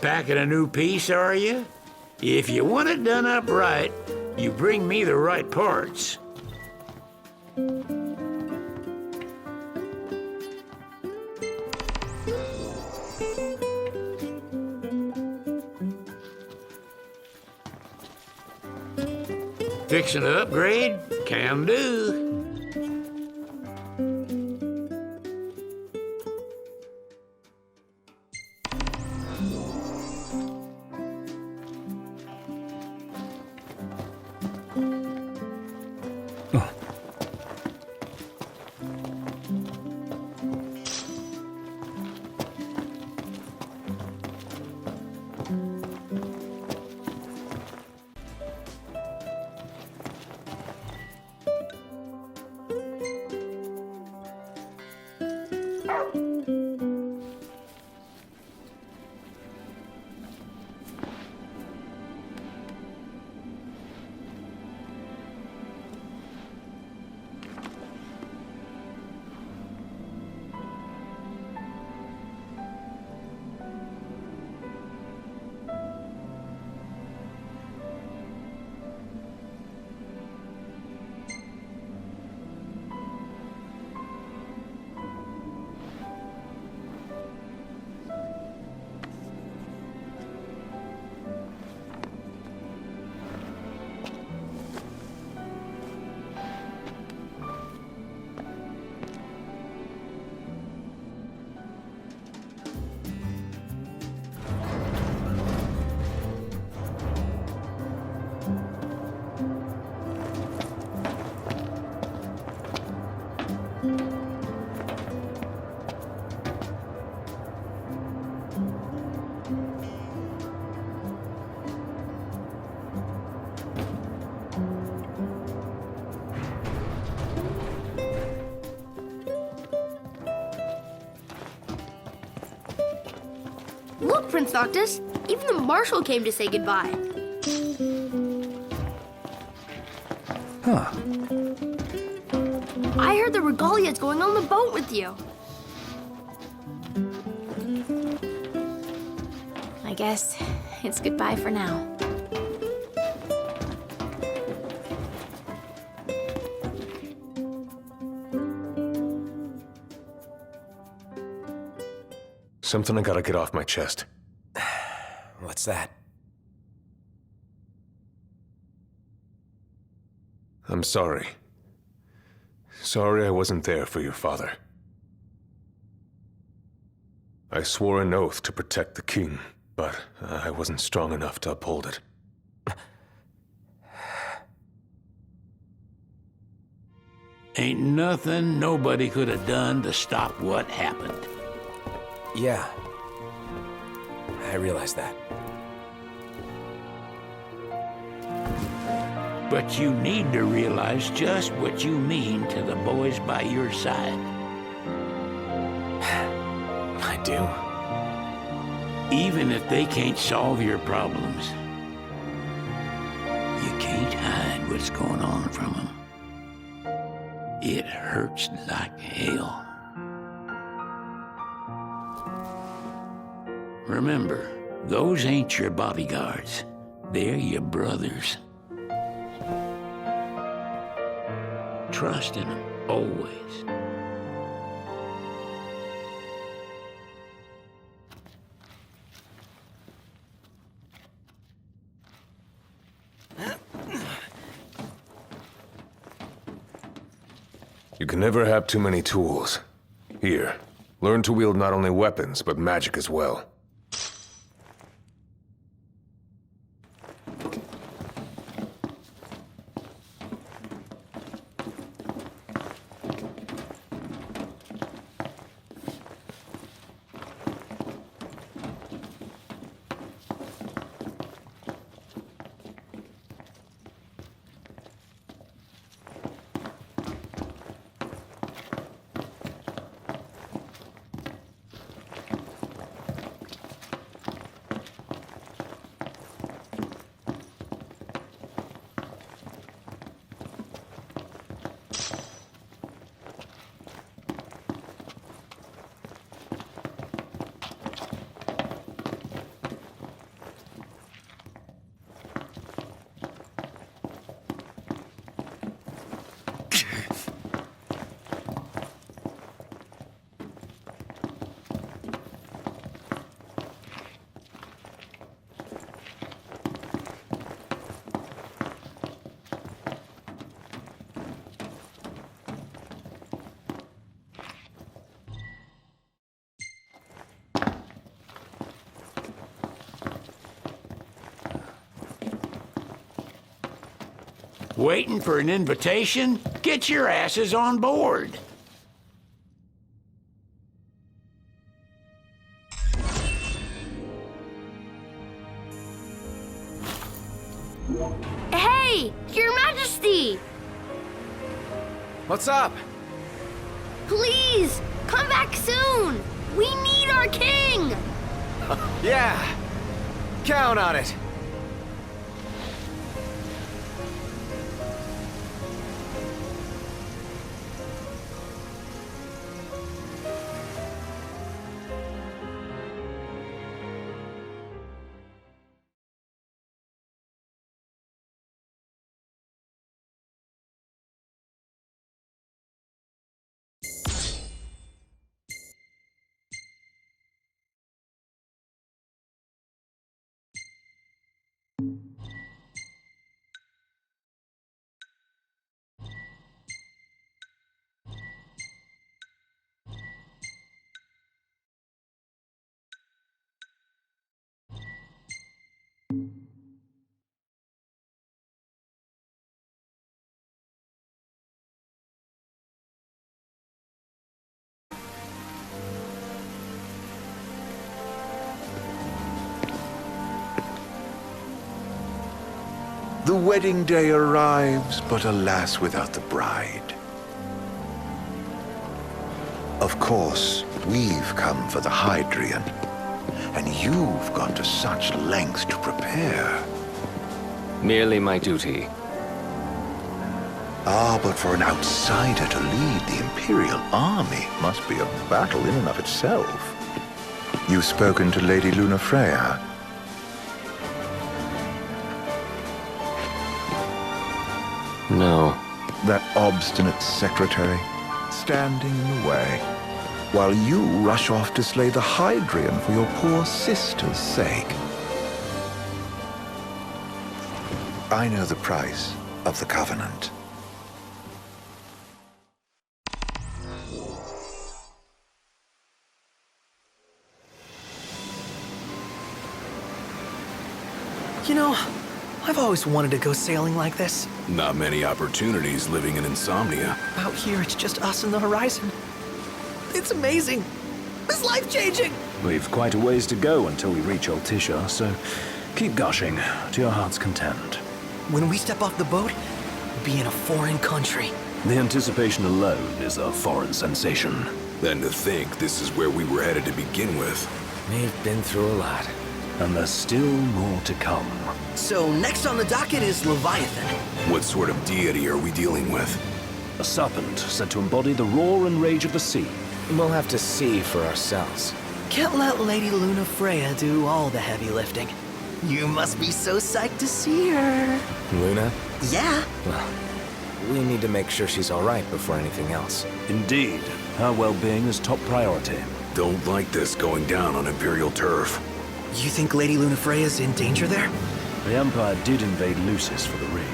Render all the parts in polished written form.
packing a new piece, are you? If you want it done up right, you bring me the right parts. Fixing to upgrade? Can do. Look, Prince Noctis, even the marshal came to say goodbye. Huh. I heard the regalia's going on the boat with you. I guess it's goodbye for now. Something I gotta get off my chest. What's that? I'm sorry. Sorry I wasn't there for your father. I swore an oath to protect the king, but I wasn't strong enough to uphold it. Ain't nothing nobody could have done to stop what happened. Yeah. I realize that. But you need to realize just what you mean to the boys by your side. I do. Even if they can't solve your problems, you can't hide what's going on from them. It hurts like hell. Remember, those ain't your bodyguards. They're your brothers. Trust in them, always. You can never have too many tools. Here, learn to wield not only weapons, but magic as well. Waiting for an invitation? Get your asses on board. Hey, Your Majesty! What's up? Please, come back soon! We need our king! Yeah. Count on it. The wedding day arrives, but alas, without the bride. Of course, we've come for the Hydrian, and you've gone to such lengths to prepare. Merely my duty. Ah, but for an outsider to lead the Imperial army must be a battle in and of itself. You've spoken to Lady Lunafreya. No. That obstinate secretary, standing in the way, while you rush off to slay the Hydrian for your poor sister's sake. I know the price of the Covenant. You know, I've always wanted to go sailing like this. Not many opportunities living in Insomnia. Out here, it's just us and the horizon. It's amazing. It's life-changing. We've quite a ways to go until we reach Altisha, so keep gushing to your heart's content. When we step off the boat, we'll be in a foreign country. The anticipation alone is a foreign sensation. Then to think this is where we were headed to begin with. We've been through a lot. And there's still more to come. So next on the docket is Leviathan. What sort of deity are we dealing with? A serpent said to embody the roar and rage of the sea. We'll have to see for ourselves. Can't let Lady Lunafreya do all the heavy lifting. You must be so psyched to see her. Luna? Yeah. Well, we need to make sure she's all right before anything else. Indeed. Her well-being is top priority. Don't like this going down on Imperial turf. You think Lady Lunafreya's in danger there? The Empire did invade Lucis for the ring.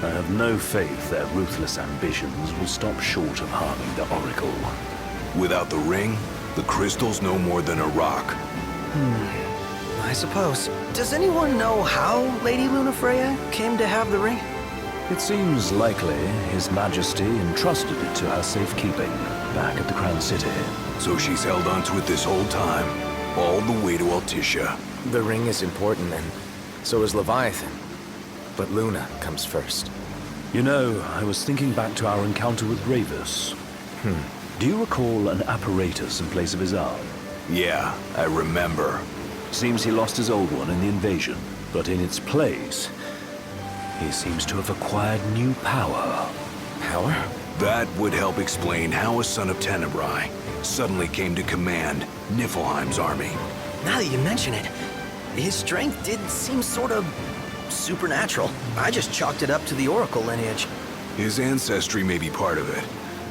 I have no faith their ruthless ambitions will stop short of harming the Oracle. Without the ring, the crystal's no more than a rock. I suppose. Does anyone know how Lady Lunafreya came to have the ring? It seems likely His Majesty entrusted it to her safekeeping back at the Crown City. So she's held onto it this whole time, all the way to Altisha. The ring is important, and so is Leviathan. But Luna comes first. You know, I was thinking back to our encounter with Ravus. Do you recall an apparatus in place of his arm? Yeah, I remember. Seems he lost his old one in the invasion, but in its place, he seems to have acquired new power. Power? That would help explain how a son of Tenebrae suddenly came to command Niflheim's army. Now that you mention it, his strength did seem sort of supernatural. I just chalked it up to the Oracle lineage. His ancestry may be part of it,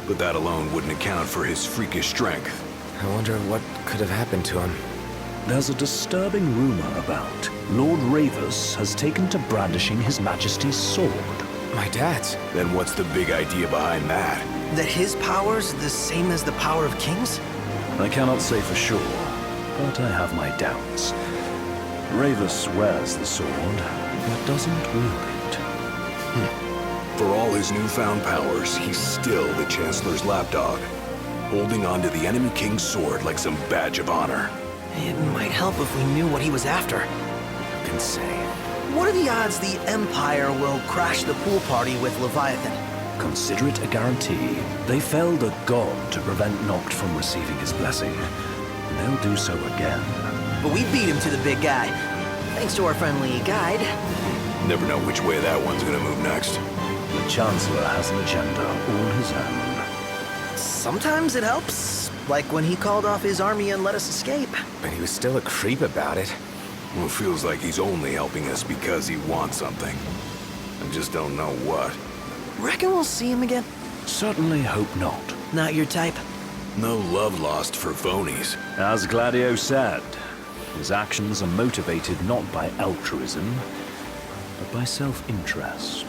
but that alone wouldn't account for his freakish strength. I wonder what could have happened to him. There's a disturbing rumor about Lord Ravus has taken to brandishing His Majesty's sword. My dad's. Then what's the big idea behind that? That his power's the same as the power of kings? I cannot say for sure, but I have my doubts. Ravus wears the sword, but doesn't wield it. For all his newfound powers, he's still the Chancellor's lapdog, holding on to the enemy king's sword like some badge of honor. It might help if we knew what he was after. Who can say? What are the odds the Empire will crash the pool party with Leviathan? Consider it a guarantee. They felled a god to prevent Noct from receiving his blessing. And they'll do so again. But we beat him to the big guy, thanks to our friendly guide. Never know which way that one's gonna move next. The Chancellor has an agenda all his own. Sometimes it helps, like when he called off his army and let us escape. But he was still a creep about it. Well, it feels like he's only helping us because he wants something. I just don't know what. Reckon we'll see him again? Certainly hope not. Not your type? No love lost for phonies. As Gladio said, his actions are motivated not by altruism, but by self-interest.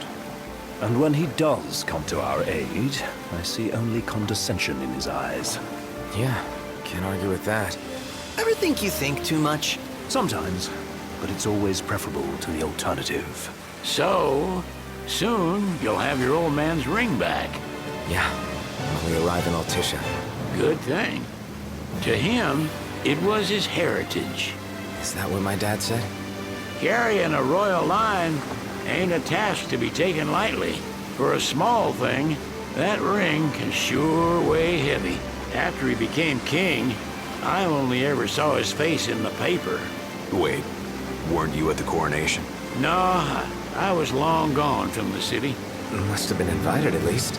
And when he does come to our aid, I see only condescension in his eyes. Yeah, can't argue with that. Ever think you think too much? Sometimes, but it's always preferable to the alternative. So, soon you'll have your old man's ring back. Yeah, when we arrive in Altissia. Good thing. To him, it was his heritage. Is that what my dad said? Carrying a royal line ain't a task to be taken lightly. For a small thing, that ring can sure weigh heavy. After he became king, I only ever saw his face in the paper. Wait, weren't you at the coronation? No, I was long gone from the city. Must have been invited at least.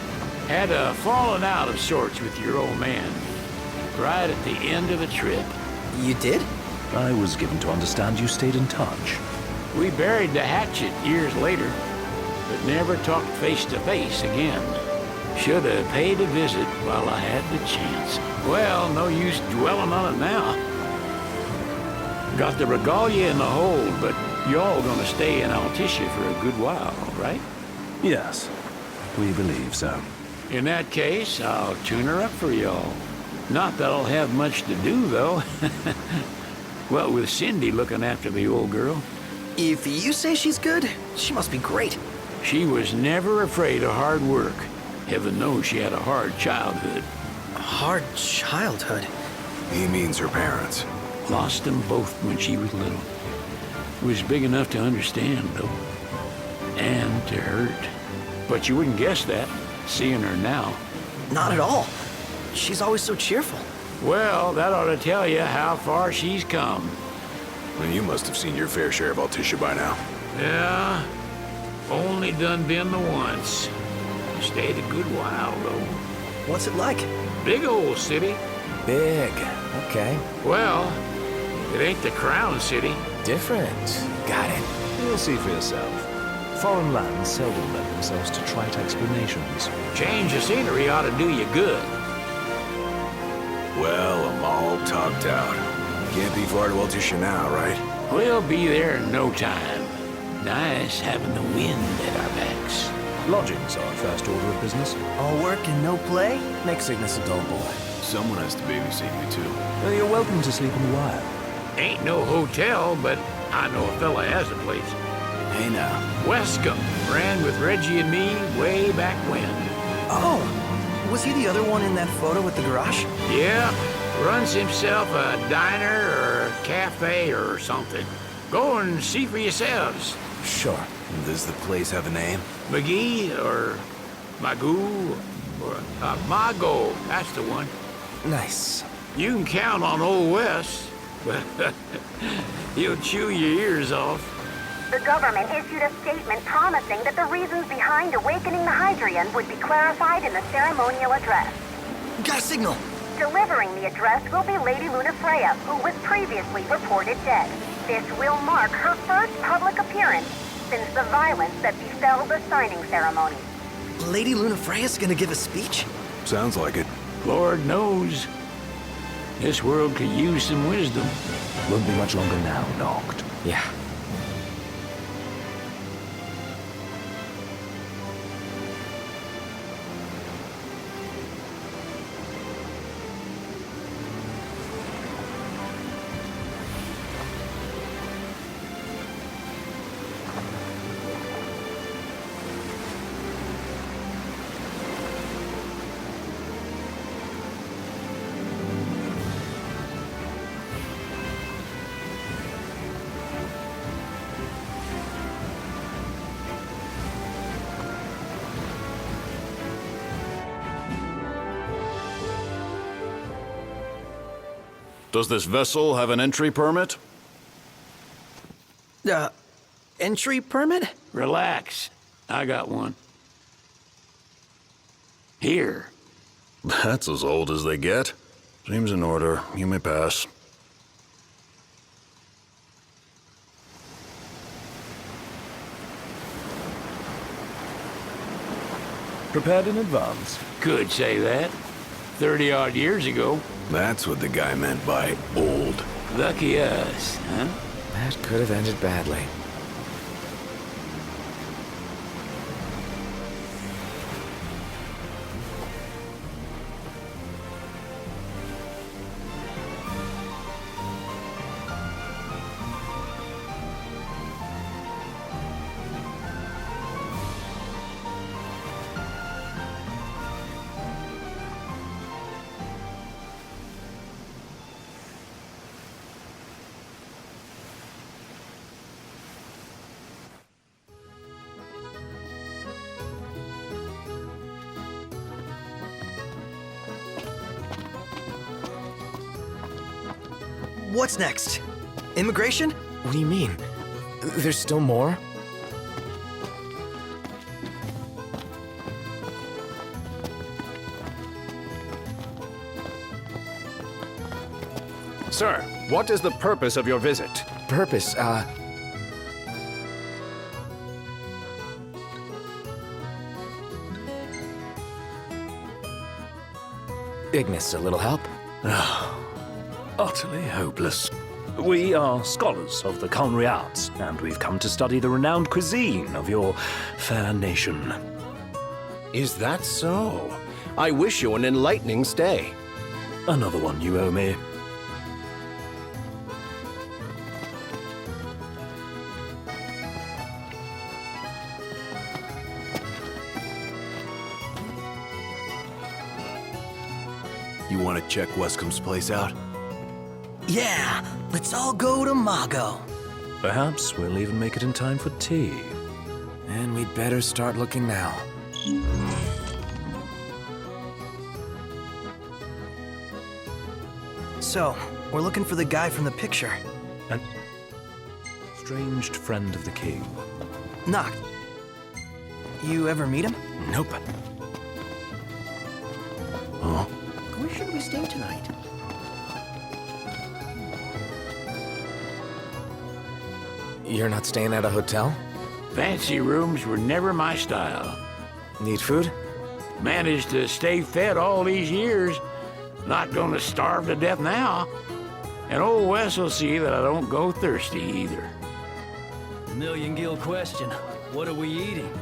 Had a falling out of sorts with your old man. Right at the end of a trip. You did? I was given to understand you stayed in touch. We buried the hatchet years later, but never talked face to face again. Should have paid a visit while I had the chance. Well, no use dwelling on it now. Got the regalia in the hold, but y'all gonna stay in Altissia for a good while, right? Yes, we believe so. In that case, I'll tune her up for y'all. Not that I'll have much to do, though. What with Cindy looking after the old girl. If you say she's good, she must be great. She was never afraid of hard work. Heaven knows she had a hard childhood. A hard childhood? He means her parents. Lost them both when she was little. Was big enough to understand, though. And to hurt. But you wouldn't guess that, seeing her now. Not at all. She's always so cheerful. Well, that ought to tell you how far she's come. And you must have seen your fair share of Altissia by now. Yeah, only done been the once. Stayed a good while, though. What's it like? Big old city. Big. Okay. Well, it ain't the crown city. Different. Got it. You'll see for yourself. Foreign lands seldom lend themselves to trite explanations. Change of scenery ought to do you good. Well, I'm all topped out. Can't be far to Altissia now, right? We'll be there in no time. Nice having the wind at our backs. Lodgings are first order of business. All work and no play? Make Cygnus a dull boy. Someone has to babysit you, too. Well, you're welcome to sleep on the wire. Ain't no hotel, but I know a fella has a place. Hey, now. Westcomb ran with Reggie and me way back when. Oh, was he the other one in that photo at the garage? Yeah, runs himself a diner or a cafe or something. Go and see for yourselves. Sure. Does the place have a name? McGee or Magoo or Mago, that's the one. Nice. You can count on Old West, but he'll chew your ears off. The government issued a statement promising that the reasons behind awakening the Hydrian would be clarified in the ceremonial address. Got a signal. Delivering the address will be Lady Lunafreya, who was previously reported dead. This will mark her first public appearance since the violence that befell the signing ceremony. Lady Lunafreya's gonna give a speech? Sounds like it. Lord knows. This world could use some wisdom. Won't be much longer now, Noct. Yeah. Does this vessel have an entry permit? Entry permit? Relax. I got one. Here. That's as old as they get. Seems in order. You may pass. Prepared in advance. Could say that. 30-odd years ago. That's what the guy meant by old. Lucky us, huh? That could have ended badly. What's next? Immigration? What do you mean? There's still more? Sir, what is the purpose of your visit? Purpose, Ignis, a little help? Utterly hopeless. We are scholars of the culinary arts, and we've come to study the renowned cuisine of your fair nation. Is that so? I wish you an enlightening stay. Another one you owe me. You want to check Westcomb's place out? Yeah, let's all go to Mago. Perhaps we'll even make it in time for tea. And we'd better start looking now. So, we're looking for the guy from the picture. An estranged friend of the king. Knock. You ever meet him? Nope. Huh? Where should we stay tonight? You're not staying at a hotel? Fancy rooms were never my style. Need food? Managed to stay fed all these years. Not gonna starve to death now. And old Wes will see that I don't go thirsty either. Million-gill question. What are we eating?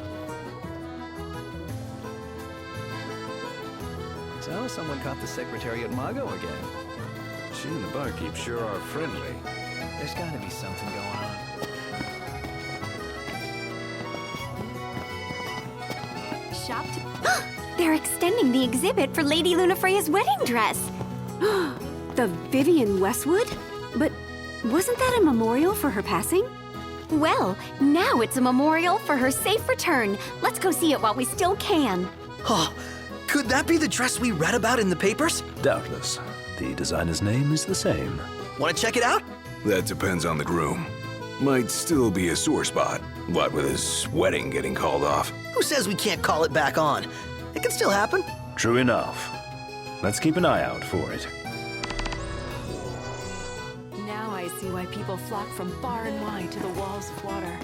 So, someone caught the secretary at Mago again. She and the barkeep sure are friendly. There's gotta be something going on. Shop to... They're extending the exhibit for Lady Lunafreya's wedding dress. The Vivian Westwood? But wasn't that a memorial for her passing? Well, now it's a memorial for her safe return. Let's go see it while we still can. Oh, could that be the dress we read about in the papers? Doubtless. The designer's name is the same. Want to check it out? That depends on the groom. Might still be a sore spot. What with his wedding getting called off? Who says we can't call it back on? It can still happen. True enough. Let's keep an eye out for it. Now I see why people flock from far and wide to the walls of water.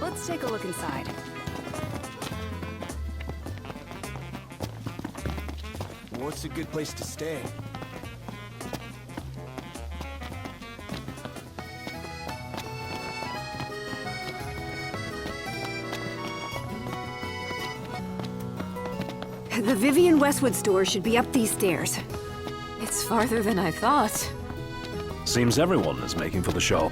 Let's take a look inside. What's a good place to stay? The Vivian Westwood store should be up these stairs. It's farther than I thought. Seems everyone is making for the shop.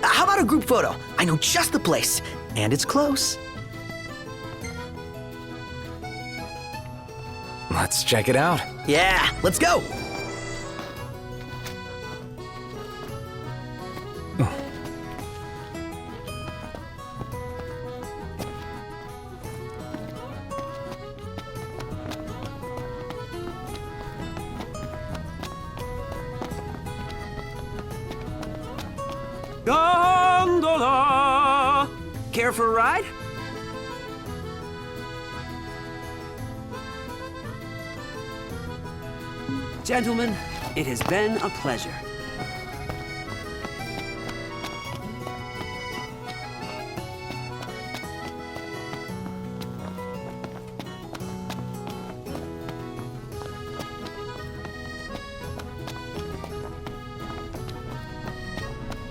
How about a group photo? I know just the place, and it's close. Let's check it out. Yeah, let's go. Gondola! Care for a ride? Gentlemen, it has been a pleasure.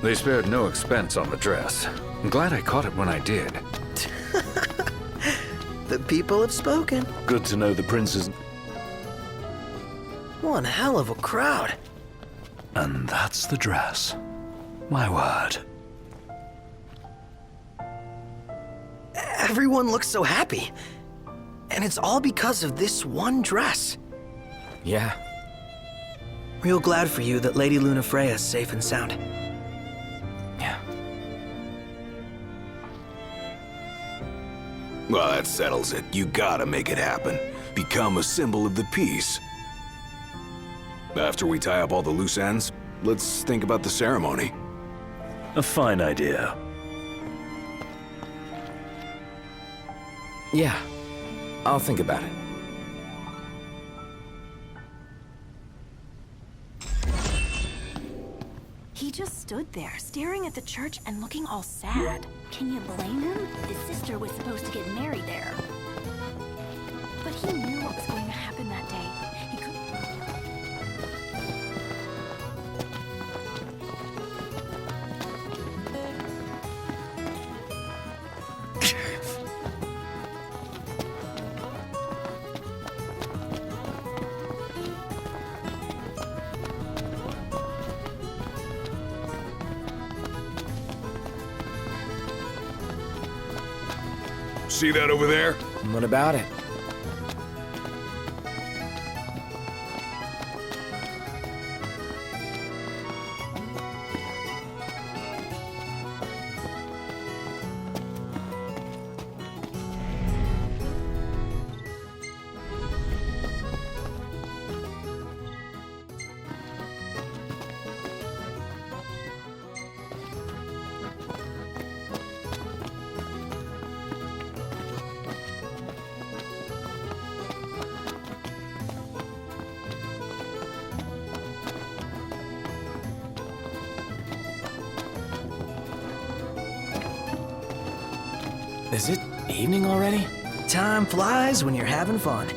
They spared no expense on the dress. I'm glad I caught it when I did. The people have spoken. Good to know the prince is... One hell of a crowd. And that's the dress. My word. Everyone looks so happy. And it's all because of this one dress. Yeah. Real glad for you that Lady Luna Freya is safe and sound. Yeah. Well, that settles it. You gotta make it happen. Become a symbol of the peace. After we tie up all the loose ends, let's think about the ceremony. A fine idea. Yeah. I'll think about it. He just stood there, staring at the church and looking all sad. Can you blame him? His sister was supposed to get married there. But he knew what was going to happen that day. He could... See that over there? What about it? Is it evening already? Time flies when you're having fun.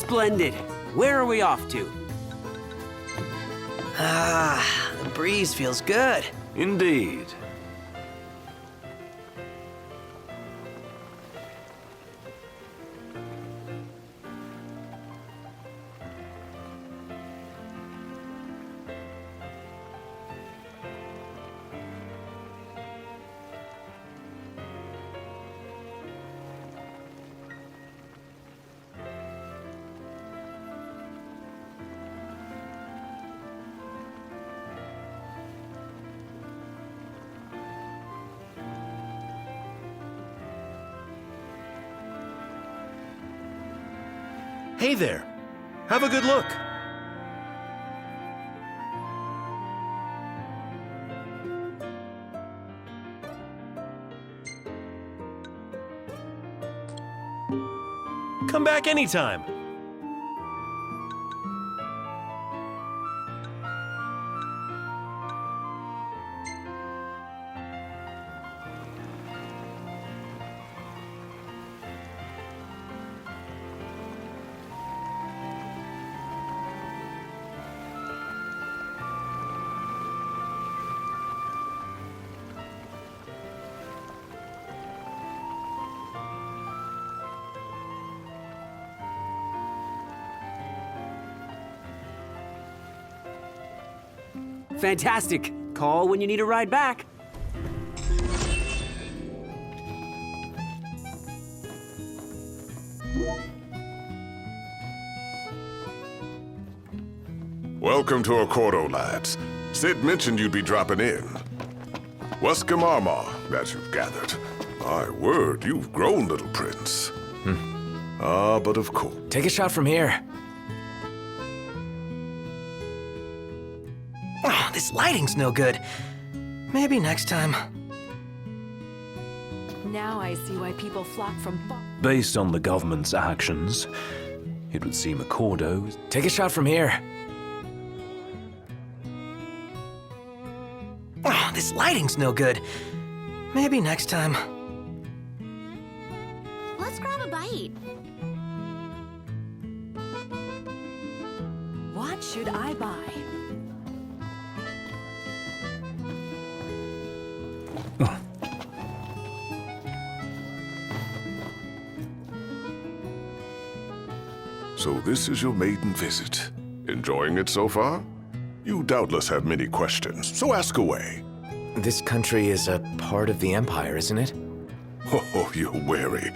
Splendid. Where are we off to? The breeze feels good. Indeed. Hey there. Have a good look. Come back anytime. Fantastic. Call when you need a ride back. Welcome to Accordo, lads. Sid mentioned you'd be dropping in. Wescom Armor, as you've gathered. My word, you've grown, little prince. But of course. Take a shot from here. Oh, this lighting's no good. Maybe next time. Now I see why people flock from far. Based on the government's actions, it would seem Accordo... Take a shot from here. Oh, this lighting's no good. Maybe next time. Let's grab a bite. What should I buy? So this is your maiden visit. Enjoying it so far? You doubtless have many questions, so ask away. This country is a part of the Empire, isn't it? Oh, you're wary.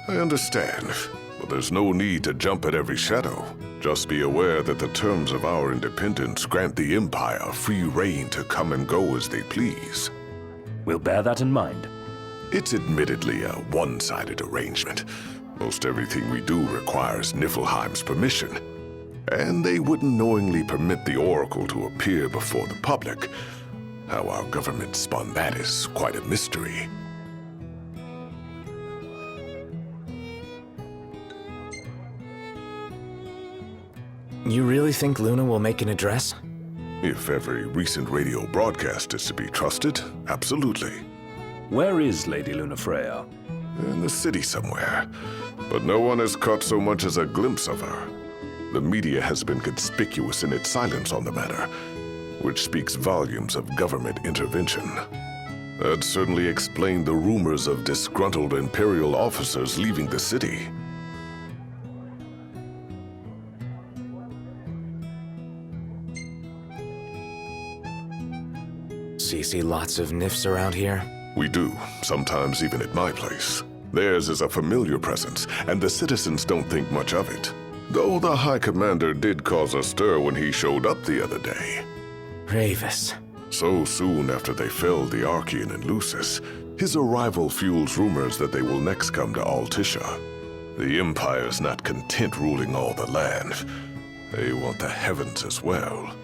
I understand. But there's no need to jump at every shadow. Just be aware that the terms of our independence grant the Empire free reign to come and go as they please. We'll bear that in mind. It's admittedly a one-sided arrangement. Most everything we do requires Niflheim's permission. And they wouldn't knowingly permit the Oracle to appear before the public. How our government spun that is quite a mystery. You really think Luna will make an address? If every recent radio broadcast is to be trusted, absolutely. Where is Lady Lunafreya? In the city somewhere. But no one has caught so much as a glimpse of her. The media has been conspicuous in its silence on the matter, which speaks volumes of government intervention. That certainly explained the rumors of disgruntled Imperial officers leaving the city. So you see lots of Nifs around here? We do, sometimes even at my place. Theirs is a familiar presence, and the citizens don't think much of it. Though the High Commander did cause a stir when he showed up the other day. Ravis. So soon after they felled the Archean and Lucis, his arrival fuels rumors that they will next come to Altisha. The Empire's not content ruling all the land. They want the heavens as well.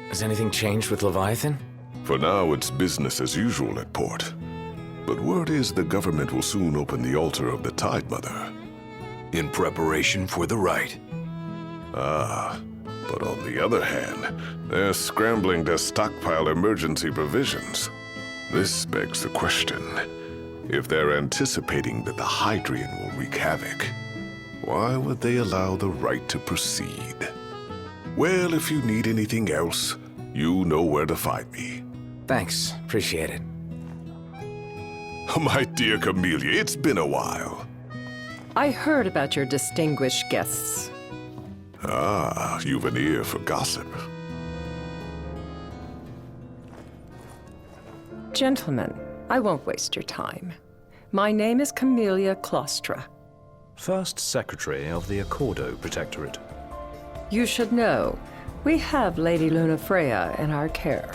Has anything changed with Leviathan? For now, it's business as usual at port. But word is the government will soon open the altar of the Tide Mother. In preparation for the rite. But on the other hand, they're scrambling to stockpile emergency provisions. This begs the question. If they're anticipating that the Hydrian will wreak havoc, why would they allow the right to proceed? Well, if you need anything else, you know where to find me. Thanks. Appreciate it. My dear Camellia, it's been a while. I heard about your distinguished guests. Ah, you've an ear for gossip. Gentlemen, I won't waste your time. My name is Camellia Claustra. First Secretary of the Accordo Protectorate. You should know, we have Lady Luna Freya in our care.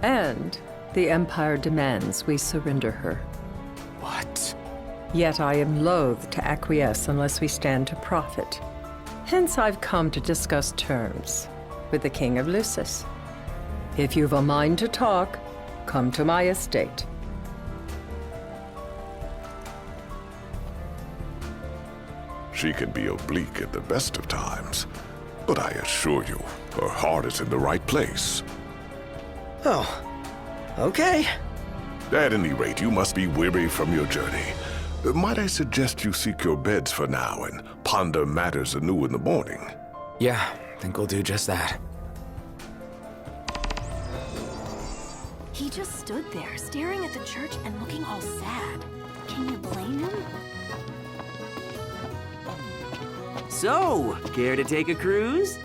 And the Empire demands we surrender her. What? Yet I am loath to acquiesce unless we stand to profit. Hence I've come to discuss terms with the King of Lucis. If you've a mind to talk, come to my estate. She can be oblique at the best of times, but I assure you, her heart is in the right place. Oh, okay. At any rate, you must be weary from your journey. Might I suggest you seek your beds for now and ponder matters anew in the morning? Yeah, I think we'll do just that. He just stood there, staring at the church and looking all sad. Can you blame him? So, care to take a cruise?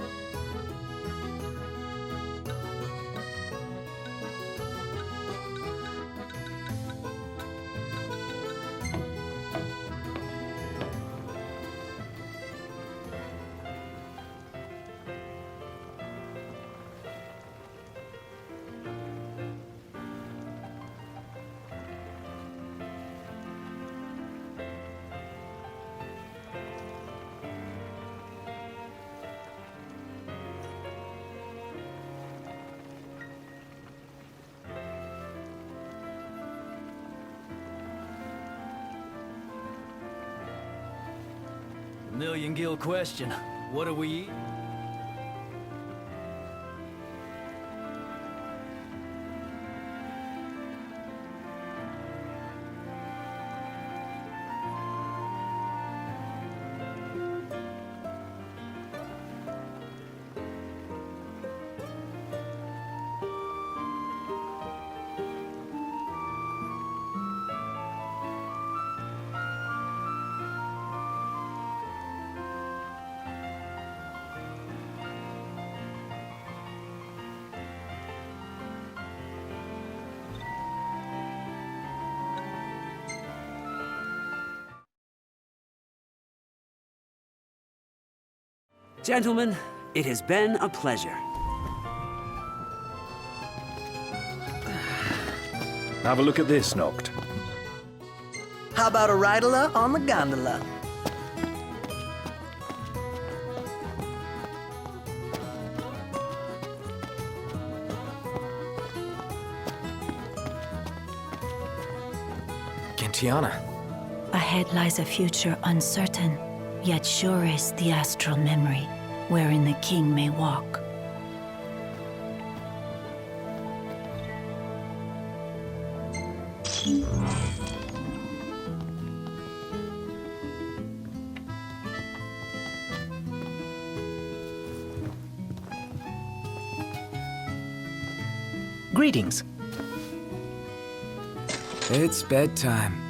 Million gill question. What do we eat? Gentlemen, it has been a pleasure. Have a look at this, Noct. How about a ridola on the gondola? Gentiana. Ahead lies a future uncertain, yet sure is the astral memory, wherein the king may walk. Greetings. It's bedtime.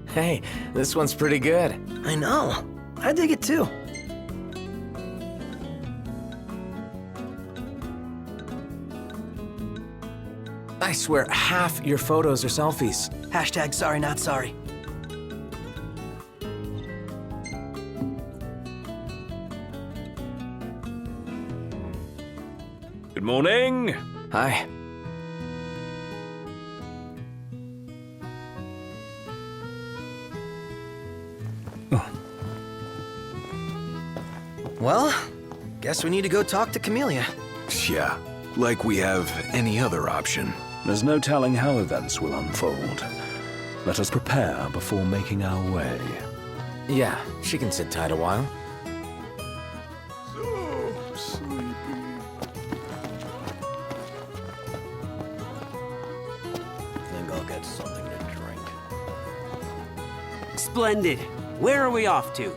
Hey, this one's pretty good. I know. I dig it too. I swear, half your photos are selfies. Hashtag sorry not sorry. Good morning. Hi. Well, guess we need to go talk to Camellia. Yeah, like we have any other option. There's no telling how events will unfold. Let us prepare before making our way. Yeah, she can sit tight a while. Think I'll get something to drink. Splendid. Where are we off to?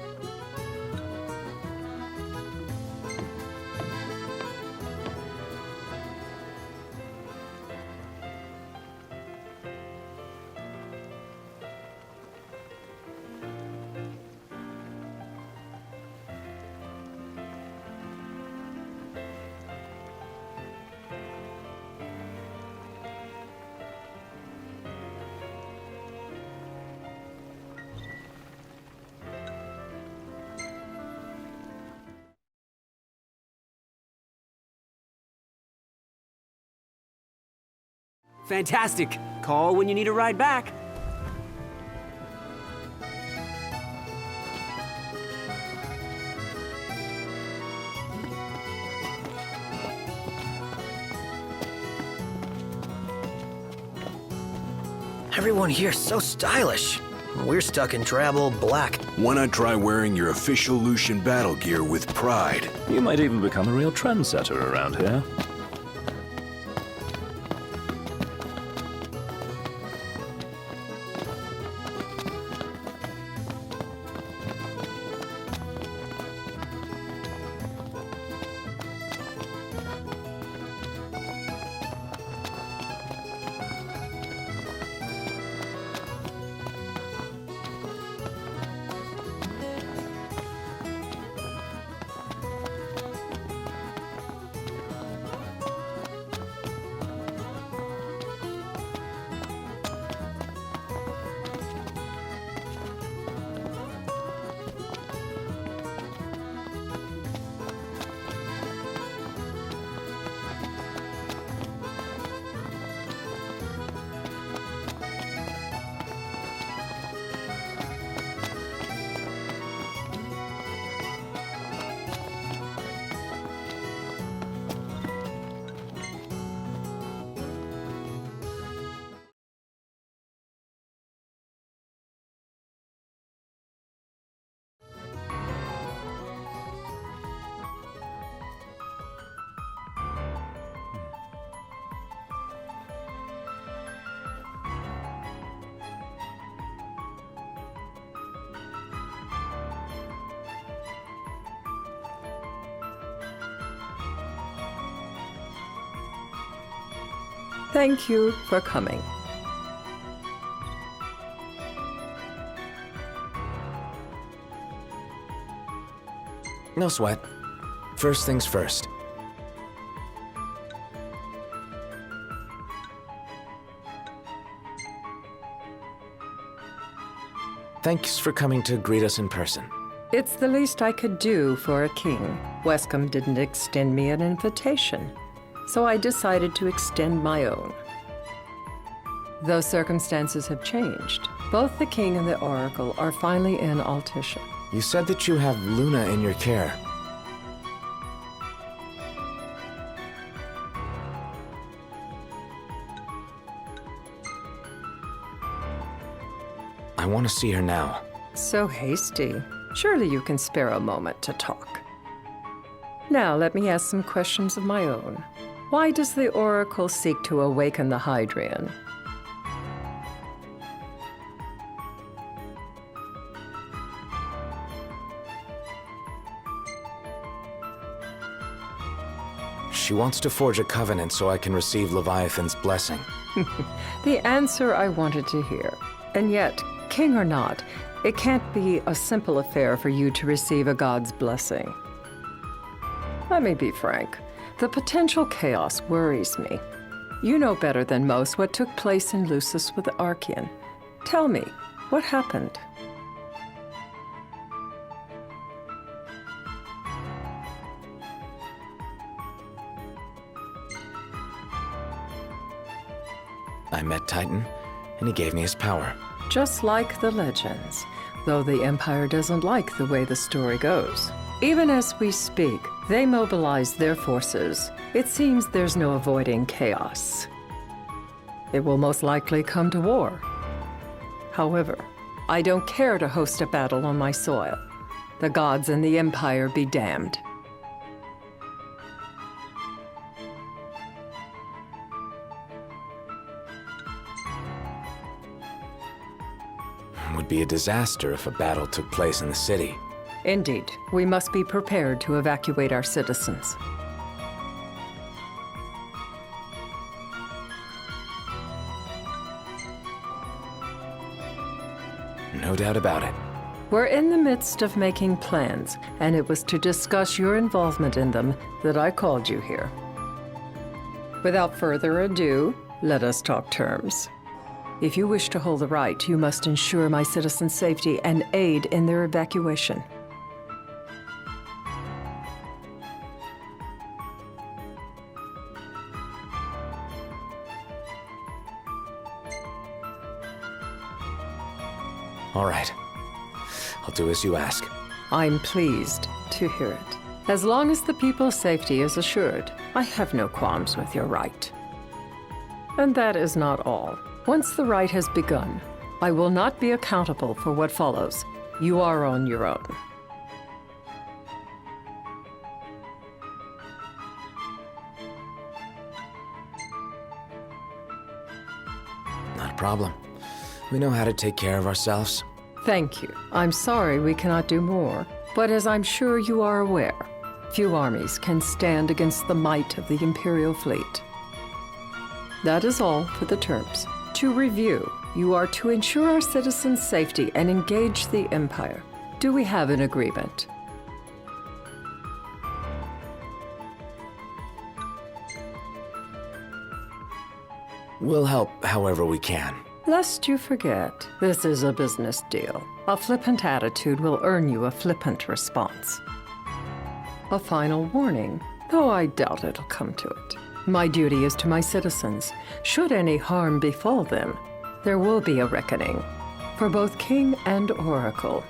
Fantastic. Call when you need a ride back. Everyone here's so stylish. We're stuck in drab old black. Why not try wearing your official Lucian battle gear with pride? You might even become a real trendsetter around here. Thank you for coming. No sweat. First things first. Thanks for coming to greet us in person. It's the least I could do for a king. Wescombe didn't extend me an invitation, so I decided to extend my own. Though circumstances have changed, both the king and the oracle are finally in Altisha. You said that you have Luna in your care. I want to see her now. So hasty. Surely you can spare a moment to talk. Now let me ask some questions of my own. Why does the oracle seek to awaken the Hydrian? She wants to forge a covenant so I can receive Leviathan's blessing. The answer I wanted to hear. And yet, king or not, it can't be a simple affair for you to receive a god's blessing. Let me be frank. The potential chaos worries me. You know better than most what took place in Lucis with the Archean. Tell me, what happened? I met Titan, and he gave me his power. Just like the legends, though the Empire doesn't like the way the story goes. Even as we speak, they mobilize their forces. It seems there's no avoiding chaos. It will most likely come to war. However, I don't care to host a battle on my soil. The gods and the Empire be damned. It would be a disaster if a battle took place in the city. Indeed, we must be prepared to evacuate our citizens. No doubt about it. We're in the midst of making plans, and it was to discuss your involvement in them that I called you here. Without further ado, let us talk terms. If you wish to hold the right, you must ensure my citizens' safety and aid in their evacuation. All right. I'll do as you ask. I'm pleased to hear it. As long as the people's safety is assured, I have no qualms with your right. And that is not all. Once the rite has begun, I will not be accountable for what follows. You are on your own. Not a problem. We know how to take care of ourselves. Thank you. I'm sorry we cannot do more, but as I'm sure you are aware, few armies can stand against the might of the Imperial fleet. That is all for the terms. To review, you are to ensure our citizens' safety and engage the Empire. Do we have an agreement? We'll help however we can. Lest you forget, this is a business deal. A flippant attitude will earn you a flippant response. A final warning, though I doubt it'll come to it. My duty is to my citizens. Should any harm befall them, there will be a reckoning for both king and oracle.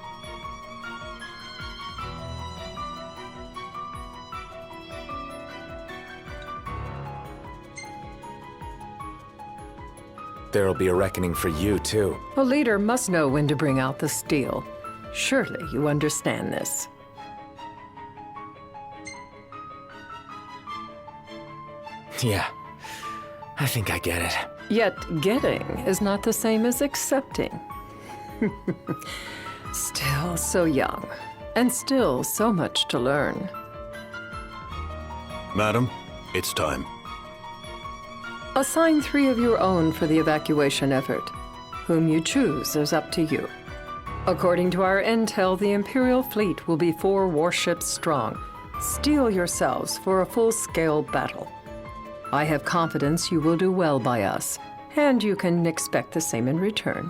There'll be a reckoning for you, too. A leader must know when to bring out the steel. Surely you understand this. Yeah, I think I get it. Yet getting is not the same as accepting. Still so young, and still so much to learn. Madam, it's time. Assign 3 of your own for the evacuation effort. Whom you choose is up to you. According to our intel, the Imperial fleet will be 4 warships strong. Steel yourselves for a full-scale battle. I have confidence you will do well by us, and you can expect the same in return.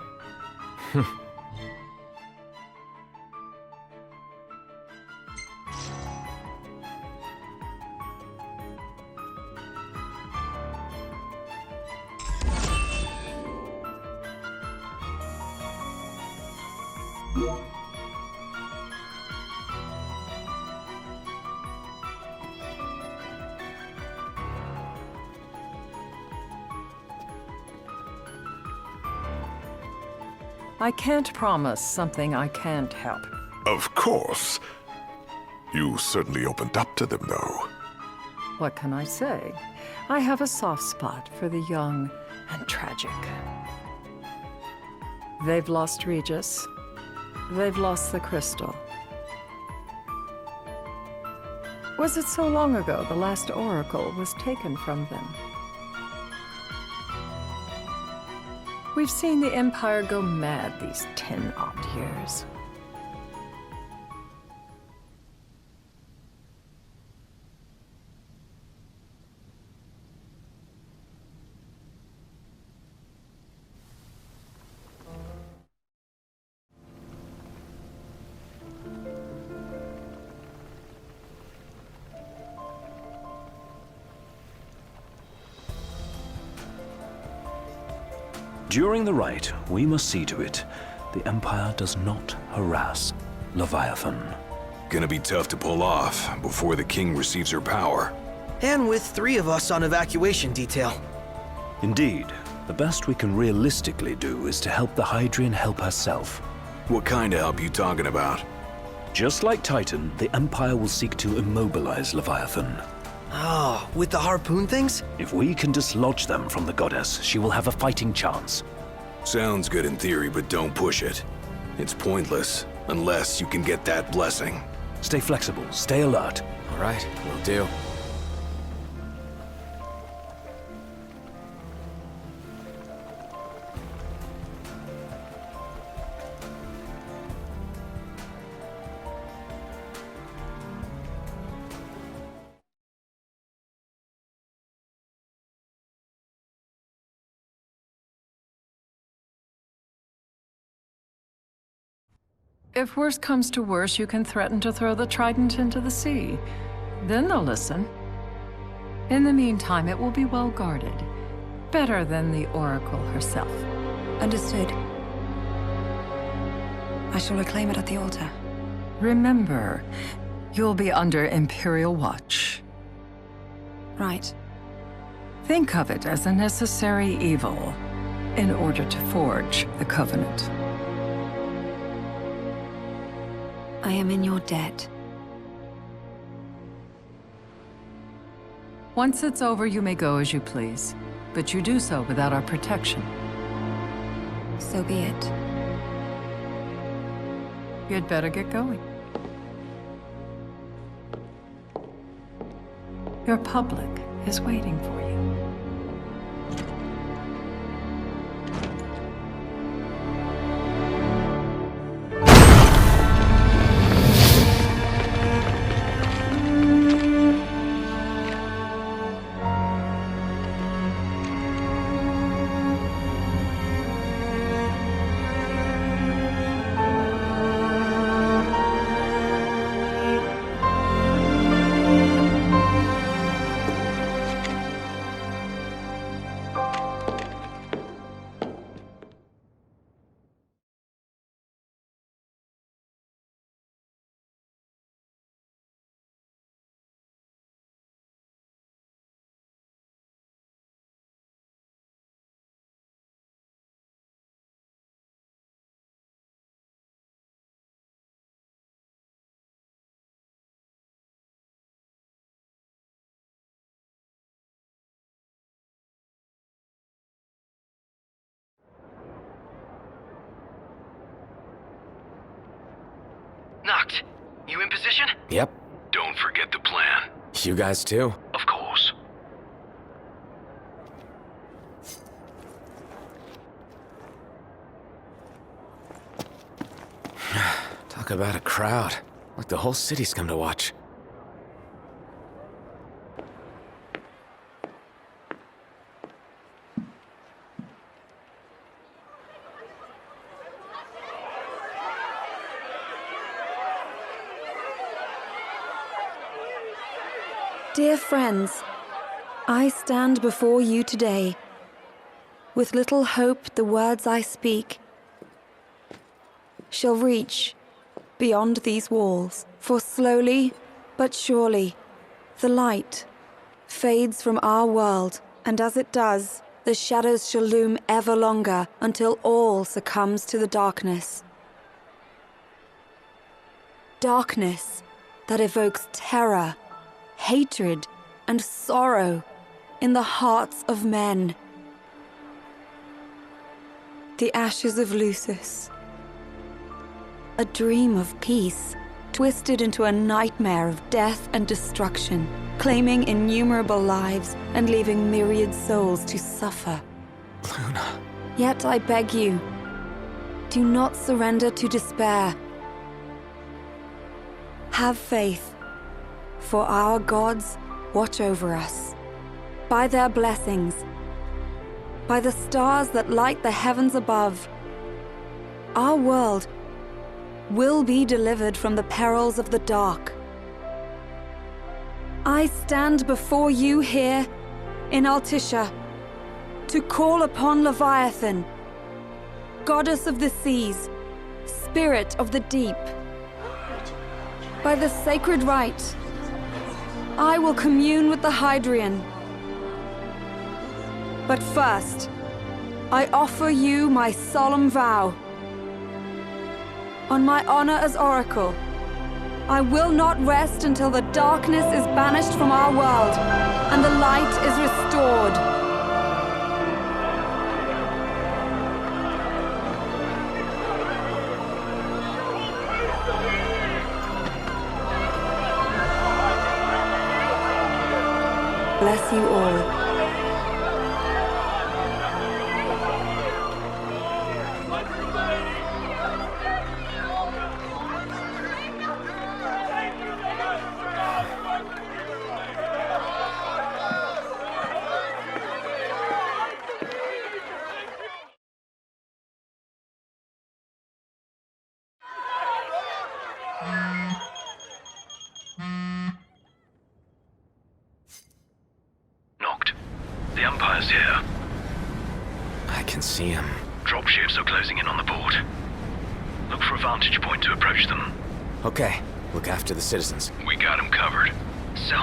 I can't promise something I can't help. Of course. You certainly opened up to them, though. What can I say? I have a soft spot for the young and tragic. They've lost Regis. They've lost the crystal. Was it so long ago the last oracle was taken from them? We've seen the Empire go mad these 10-odd years. During the rite, we must see to it the Empire does not harass Leviathan. Gonna be tough to pull off before the king receives her power. And with 3 of us on evacuation detail. Indeed, the best we can realistically do is to help the Hydrian help herself. What kind of help you talking about? Just like Titan, the Empire will seek to immobilize Leviathan. Oh, with the harpoon things? If we can dislodge them from the goddess, she will have a fighting chance. Sounds good in theory, but don't push it. It's pointless, unless you can get that blessing. Stay flexible, stay alert. All right, will do. If worse comes to worse, you can threaten to throw the trident into the sea. Then they'll listen. In the meantime, it will be well guarded. Better than the Oracle herself. Understood. I shall reclaim it at the altar. Remember, you'll be under Imperial watch. Right. Think of it as a necessary evil in order to forge the Covenant. I am in your debt. Once it's over, you may go as you please, but you do so without our protection. So be it. You'd better get going. Your public is waiting for you. Noct, you in position? Yep. Don't forget the plan. You guys too? Of course. Talk about a crowd. Like the whole city's come to watch. Dear friends, I stand before you today. With little hope the words I speak shall reach beyond these walls. For slowly but surely the light fades from our world, and as it does, the shadows shall loom ever longer until all succumbs to the darkness. Darkness that evokes terror, hatred, and sorrow in the hearts of men. The ashes of Lucis. A dream of peace, twisted into a nightmare of death and destruction, claiming innumerable lives and leaving myriad souls to suffer. Luna. Yet I beg you, do not surrender to despair. Have faith, for our gods watch over us. By their blessings, by the stars that light the heavens above, our world will be delivered from the perils of the dark. I stand before you here in Altisha to call upon Leviathan, goddess of the seas, spirit of the deep. By the sacred rite, I will commune with the Hydrian. But first, I offer you my solemn vow. On my honor as Oracle, I will not rest until the darkness is banished from our world and the light is restored. Bless you all. The Empire's here. I can see him. Dropships are closing in on the port. Look for a vantage point to approach them. Okay, look after the citizens. We got them covered. So,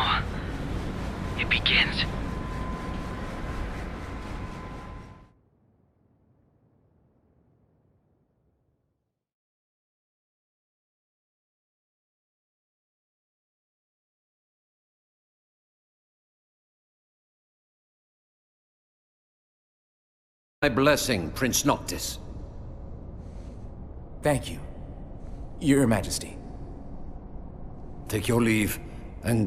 it begins. My blessing, Prince Noctis. Thank you, Your Majesty. Take your leave and